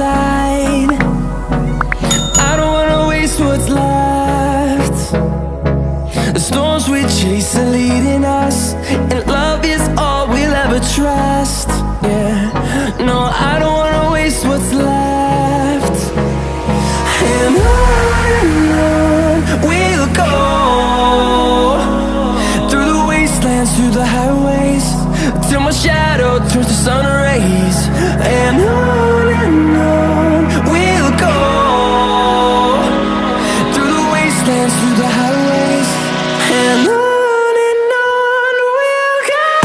inside. I don't wanna waste what's left. The storms we chase are leading us, and love is all we'll ever trust. Yeah, no, I don't wanna waste what's left. And on we'll go, through the wastelands, through the highways, till my shadow turns to sun rays. And on we'll go, through the wastelands, through the highways, and on we'll go.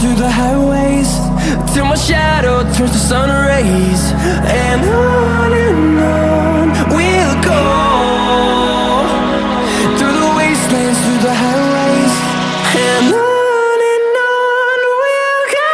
Through the highways, till my shadow turns to sun rays. And on we'll go, through the wastelands, through the highways, and on we'll go.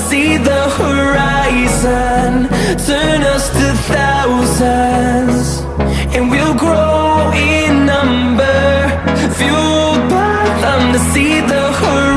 See the horizon, turn us to thousands, and we'll grow in number, fueled by them to see the horizon.